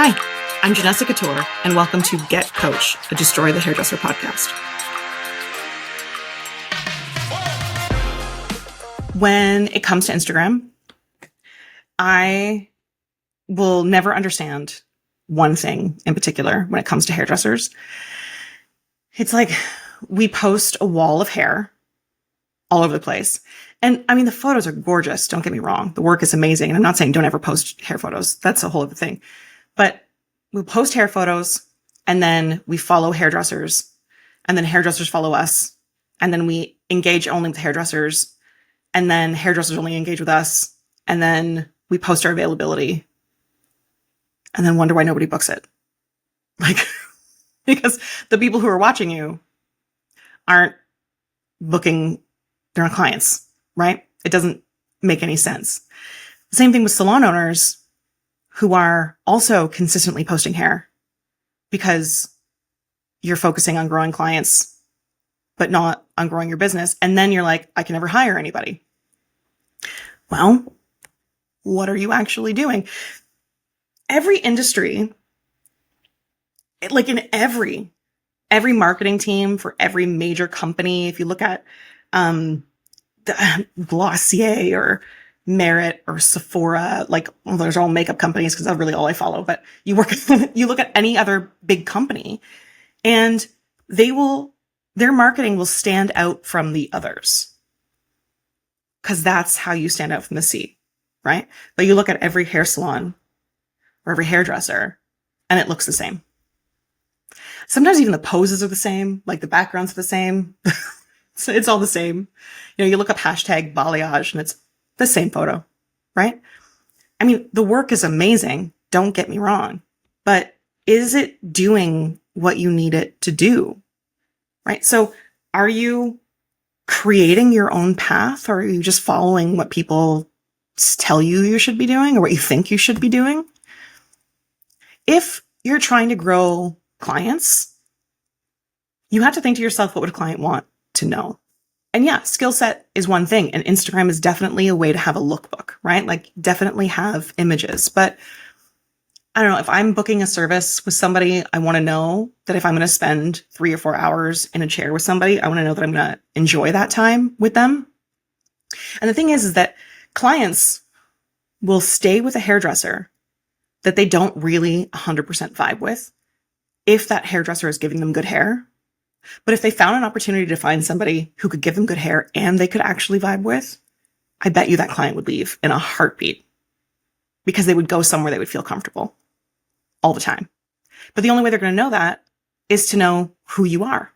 Hi, I'm Janessa Couture, and welcome to Get Coach, a Destroy the Hairdresser podcast. When it comes to Instagram, I will never understand one thing in particular when it comes to hairdressers. It's like we post a wall of hair all over the place. And I mean, the photos are gorgeous. Don't get me wrong. The work is amazing. And I'm not saying don't ever post hair photos. That's a whole other thing. But we'll post hair photos and then we follow hairdressers and then hairdressers follow us. And then we engage only with hairdressers and then hairdressers only engage with us. And then we post our availability and then wonder why nobody books it. Like, because the people who are watching you aren't booking their own clients, right? It doesn't make any sense. The same thing with salon owners who are also consistently posting hair because you're focusing on growing clients, but not on growing your business. And then you're like, I can never hire anybody. Well, what are you actually doing? Every industry, like in every marketing team for every major company, if you look at the Glossier or Merit or Sephora, like, well, those are all makeup companies because that's really all I follow. But you look at any other big company and their marketing will stand out from the others because that's how you stand out from the sea, right? But you look at every hair salon or every hairdresser and it looks the same. Sometimes even the poses are the same, like the backgrounds are the same. So it's all the same. You know, you look up hashtag balayage and it's the same photo, right? I mean, the work is amazing. Don't get me wrong, but is it doing what you need it to do? Right? So are you creating your own path or are you just following what people tell you should be doing or what you think you should be doing? If you're trying to grow clients, you have to think to yourself, what would a client want to know? And yeah, skill set is one thing. And Instagram is definitely a way to have a lookbook, right? Like definitely have images. But I don't know, if I'm booking a service with somebody, I want to know that if I'm going to spend 3 or 4 hours in a chair with somebody, I want to know that I'm going to enjoy that time with them. And the thing is that clients will stay with a hairdresser that they don't really 100% vibe with if that hairdresser is giving them good hair. But if they found an opportunity to find somebody who could give them good hair and they could actually vibe with, I bet you that client would leave in a heartbeat because they would go somewhere they would feel comfortable all the time. But the only way they're going to know that is to know who you are.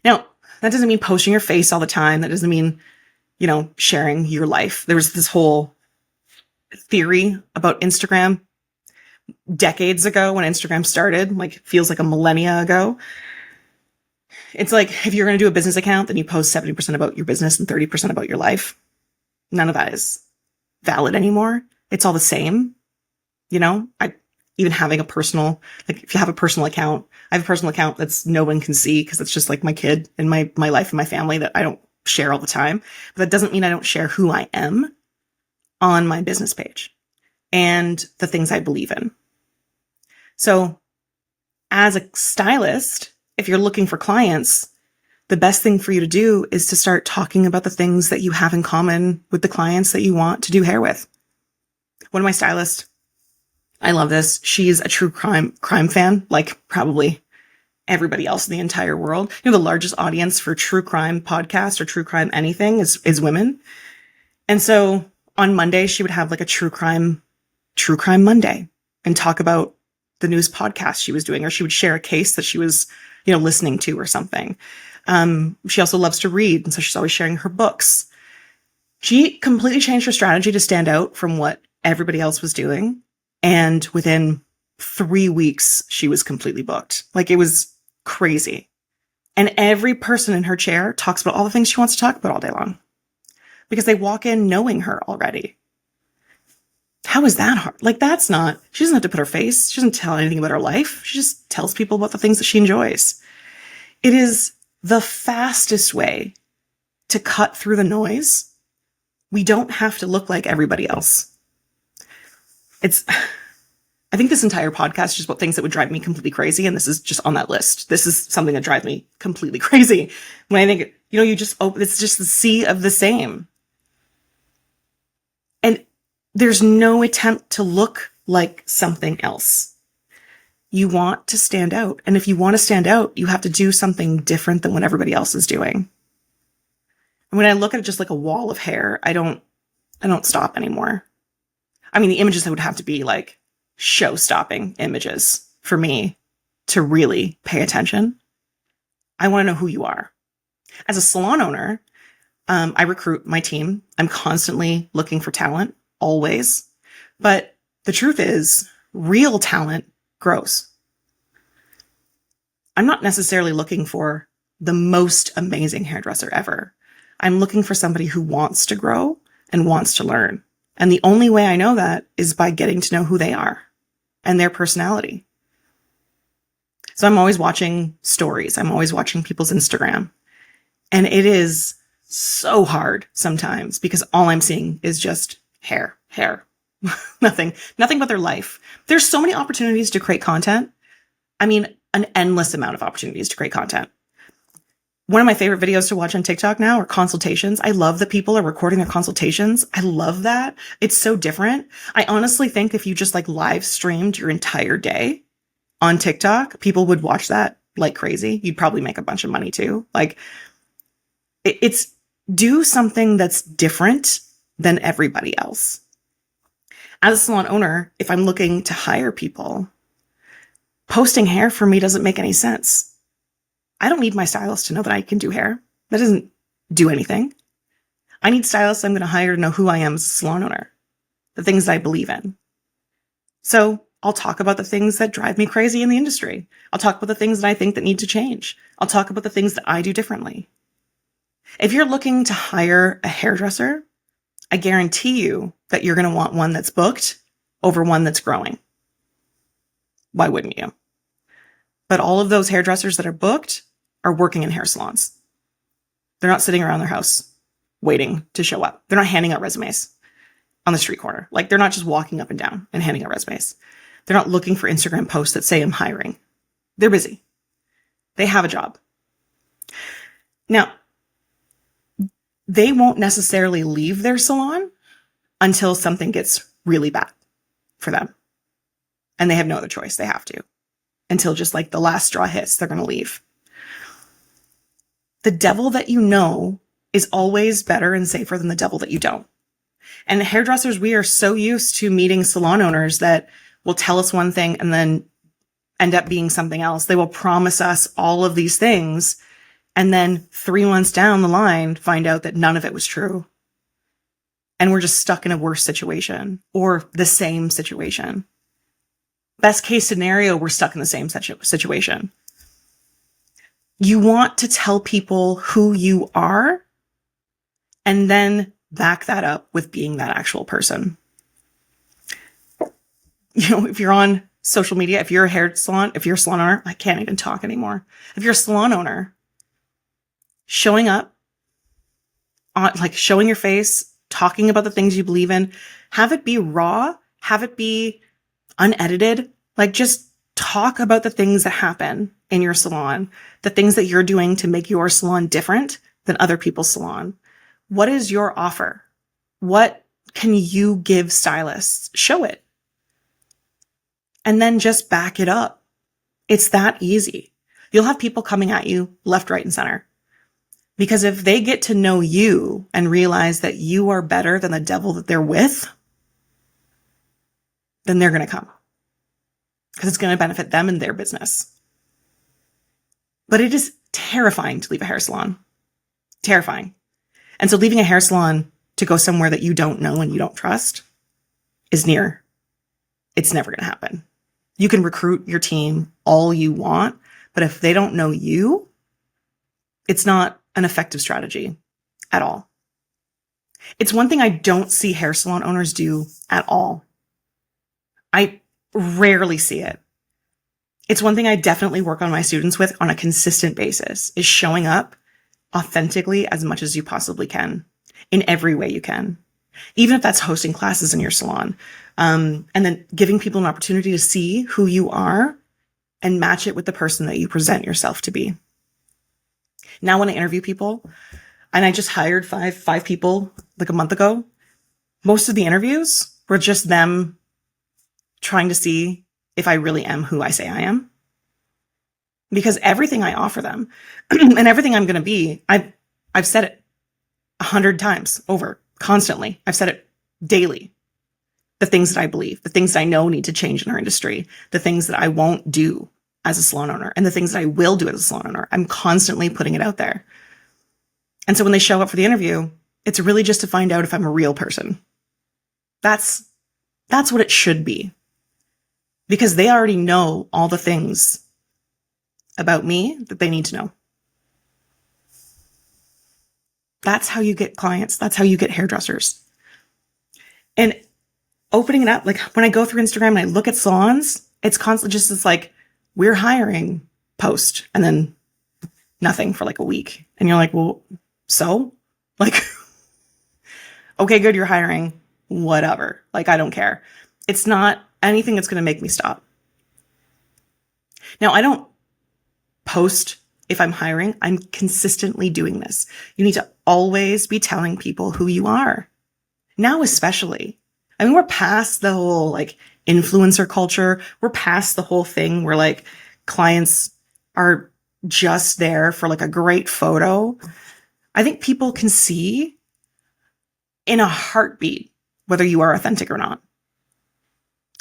Now, that doesn't mean posting your face all the time. That doesn't mean, sharing your life. There was this whole theory about Instagram decades ago when Instagram started, like feels like a millennia ago. It's like, if you're going to do a business account, then you post 70% about your business and 30% about your life. None of that is valid anymore. It's all the same. Even having a personal, like if you have a personal account, I have a personal account that's no one can see because it's just like my kid and my life and my family that I don't share all the time. But that doesn't mean I don't share who I am on my business page and the things I believe in. So as a stylist, if you're looking for clients, the best thing for you to do is to start talking about the things that you have in common with the clients that you want to do hair with. One of my stylists, I love this. She's a true crime fan, like probably everybody else in the entire world. The largest audience for true crime podcasts or true crime anything is women. And so on Monday, she would have like a true crime Monday and talk about the news podcast she was doing, or she would share a case that she was, listening to or something. She also loves to read. And so she's always sharing her books. She completely changed her strategy to stand out from what everybody else was doing. And within 3 weeks, she was completely booked. Like it was crazy. And every person in her chair talks about all the things she wants to talk about all day long because they walk in knowing her already. How is that hard? Like she doesn't have to put her face. She doesn't tell anything about her life. She just tells people about the things that she enjoys. It is the fastest way to cut through the noise. We don't have to look like everybody else. I think this entire podcast is just about things that would drive me completely crazy. And this is just on that list. This is something that drives me completely crazy. When I think, you just open, it's just the sea of the same. And there's no attempt to look like something else. You want to stand out. And if you want to stand out, you have to do something different than what everybody else is doing. And when I look at it just like a wall of hair, I don't stop anymore. I mean, the images would have to be like show-stopping images for me to really pay attention. I want to know who you are. As a salon owner, I recruit my team. I'm constantly looking for talent, always. But the truth is, real talent grows. I'm not necessarily looking for the most amazing hairdresser ever. I'm looking for somebody who wants to grow and wants to learn. And the only way I know that is by getting to know who they are and their personality. So I'm always watching stories. I'm always watching people's Instagram. And it is so hard sometimes because all I'm seeing is just hair, nothing but their life. There's so many opportunities to create content. I mean, an endless amount of opportunities to create content. One of my favorite videos to watch on TikTok now are consultations. I love that people are recording their consultations. I love that. It's so different. I honestly think if you just like live streamed your entire day on TikTok, people would watch that like crazy. You'd probably make a bunch of money too. Like it's do something that's different than everybody else. As a salon owner, if I'm looking to hire people, posting hair for me doesn't make any sense. I don't need my stylist to know that I can do hair. That doesn't do anything. I need stylists I'm going to hire to know who I am as a salon owner, the things that I believe in. So I'll talk about the things that drive me crazy in the industry. I'll talk about the things that I think that need to change. I'll talk about the things that I do differently. If you're looking to hire a hairdresser, I guarantee you that you're going to want one that's booked over one that's growing. Why wouldn't you? But all of those hairdressers that are booked are working in hair salons. They're not sitting around their house waiting to show up. They're not handing out resumes on the street corner. Like they're not just walking up and down and handing out resumes. They're not looking for Instagram posts that say I'm hiring. They're busy. They have a job. Now, they won't necessarily leave their salon until something gets really bad for them. And they have no other choice. They have to. Until just like the last straw hits, they're going to leave. The devil that you know is always better and safer than the devil that you don't. And hairdressers, we are so used to meeting salon owners that will tell us one thing and then end up being something else. They will promise us all of these things and then 3 months down the line find out that none of it was true. And we're just stuck in a worse situation or the same situation. Best case scenario, we're stuck in the same situation. You want to tell people who you are and then back that up with being that actual person. If you're on social media, if you're a salon owner, I can't even talk anymore. If you're a salon owner, showing up, like showing your face, talking about the things you believe in, have it be raw, have it be unedited, like just talk about the things that happen in your salon, the things that you're doing to make your salon different than other people's salon. What is your offer? What can you give stylists? Show it. And then just back it up. It's that easy. You'll have people coming at you left, right, and center. Because if they get to know you and realize that you are better than the devil that they're with, then they're going to come. Because it's going to benefit them and their business. But it is terrifying to leave a hair salon. Terrifying. And so leaving a hair salon to go somewhere that you don't know and you don't trust is near. It's never going to happen. You can recruit your team all you want, but if they don't know you, it's not an effective strategy at all. It's one thing I don't see hair salon owners do at all. I rarely see it. It's one thing I definitely work on my students with on a consistent basis is showing up authentically as much as you possibly can in every way you can. even if that's hosting classes in your salon, and then giving people an opportunity to see who you are and match it with the person that you present yourself to be. Now, when I interview people, and I just hired five people like a month ago, most of the interviews were just them trying to see if I really am who I say I am. Because everything I offer them and everything I'm going to be, I've said it 100 times over, constantly. I've said it daily. The things that I believe, the things that I know need to change in our industry, the things that I won't do as a salon owner, and the things that I will do as a salon owner. I'm constantly putting it out there. And so when they show up for the interview, it's really just to find out if I'm a real person. That's what it should be. Because they already know all the things about me that they need to know. That's how you get clients. That's how you get hairdressers. And opening it up, like when I go through Instagram and I look at salons, it's constantly just this like, we're hiring post and then nothing for like a week. And you're like, well, so like, okay, good. You're hiring, whatever. Like, I don't care. It's not anything that's going to make me stop. Now, I don't post if I'm hiring. I'm consistently doing this. You need to always be telling people who you are. Now, especially. I mean, we're past the whole like influencer culture. We're past the whole thing where like clients are just there for like a great photo. I think people can see in a heartbeat whether you are authentic or not.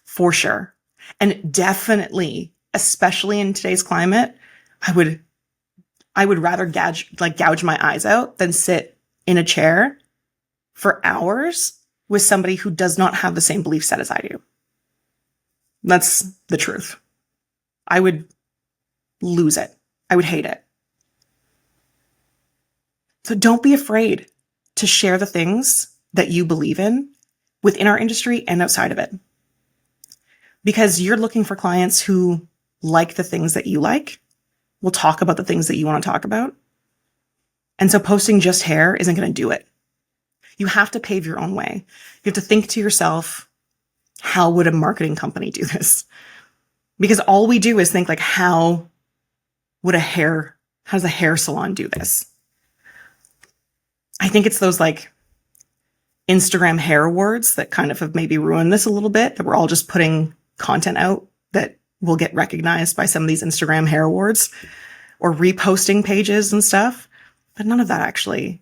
For sure. And definitely, especially in today's climate, I would rather gouge my eyes out than sit in a chair for hours with somebody who does not have the same belief set as I do. That's the truth. I would lose it. I would hate it. So don't be afraid to share the things that you believe in within our industry and outside of it. Because you're looking for clients who like the things that you like, will talk about the things that you want to talk about. And so posting just hair isn't going to do it. You have to pave your own way. You have to think to yourself, how would a marketing company do this? Because all we do is think like, how does a hair salon do this? I think it's those like Instagram hair awards that kind of have maybe ruined this a little bit, that we're all just putting content out that will get recognized by some of these Instagram hair awards or reposting pages and stuff. But none of that actually,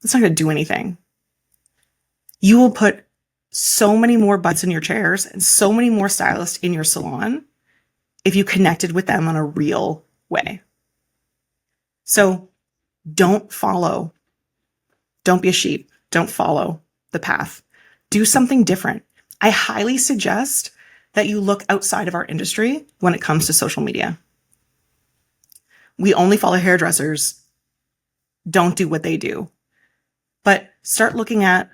it's not going to do anything. You will put so many more butts in your chairs and so many more stylists in your salon if you connected with them on a real way. So don't be a sheep. Don't follow the path. Do something different. I highly suggest that you look outside of our industry when it comes to social media. We only follow hairdressers. Don't do what they do. But start looking at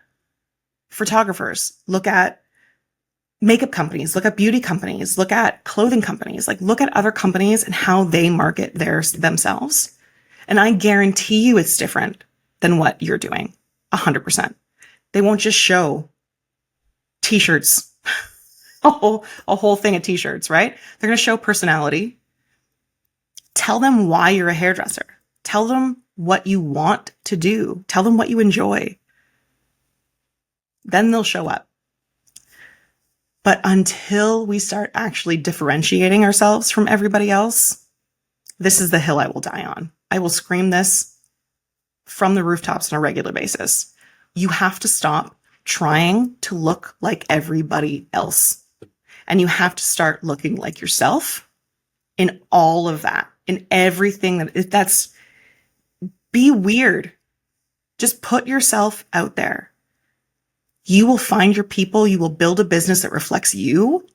photographers, look at makeup companies, look at beauty companies, look at clothing companies, like look at other companies and how they market themselves. And I guarantee you it's different than what you're doing. 100%. They won't just show t-shirts, a whole thing of t-shirts, right? They're going to show personality. Tell them why you're a hairdresser. Tell them what you want to do. Tell them what you enjoy. Then they'll show up. But until we start actually differentiating ourselves from everybody else, this is the hill I will die on. I will scream this from the rooftops on a regular basis. You have to stop trying to look like everybody else. And you have to start looking like yourself in all of that, in everything that's, be weird. Just put yourself out there. You will find your people. You will build a business that reflects you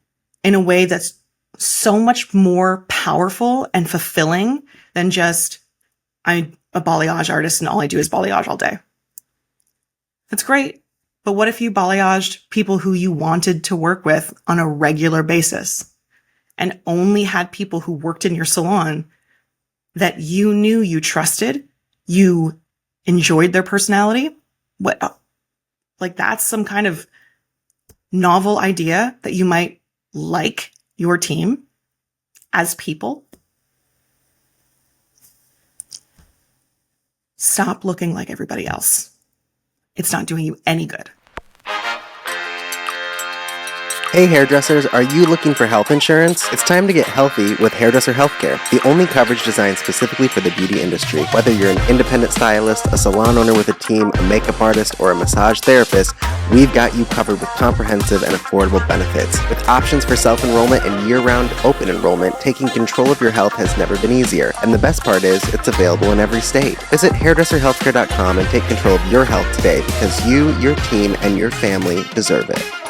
in a way that's so much more powerful and fulfilling than just, I'm a balayage artist and all I do is balayage all day. That's great. But what if you balayaged people who you wanted to work with on a regular basis and only had people who worked in your salon that you knew, you trusted, you enjoyed their personality? What like that's some kind of novel idea that you might like your team as people, stop looking like everybody else. It's not doing you any good. Hey hairdressers, are you looking for health insurance? It's time to get healthy with Hairdresser Healthcare, the only coverage designed specifically for the beauty industry. Whether you're an independent stylist, a salon owner with a team, a makeup artist, or a massage therapist, we've got you covered with comprehensive and affordable benefits. With options for self-enrollment and year-round open enrollment, taking control of your health has never been easier. And the best part is, it's available in every state. Visit hairdresserhealthcare.com and take control of your health today because you, your team, and your family deserve it.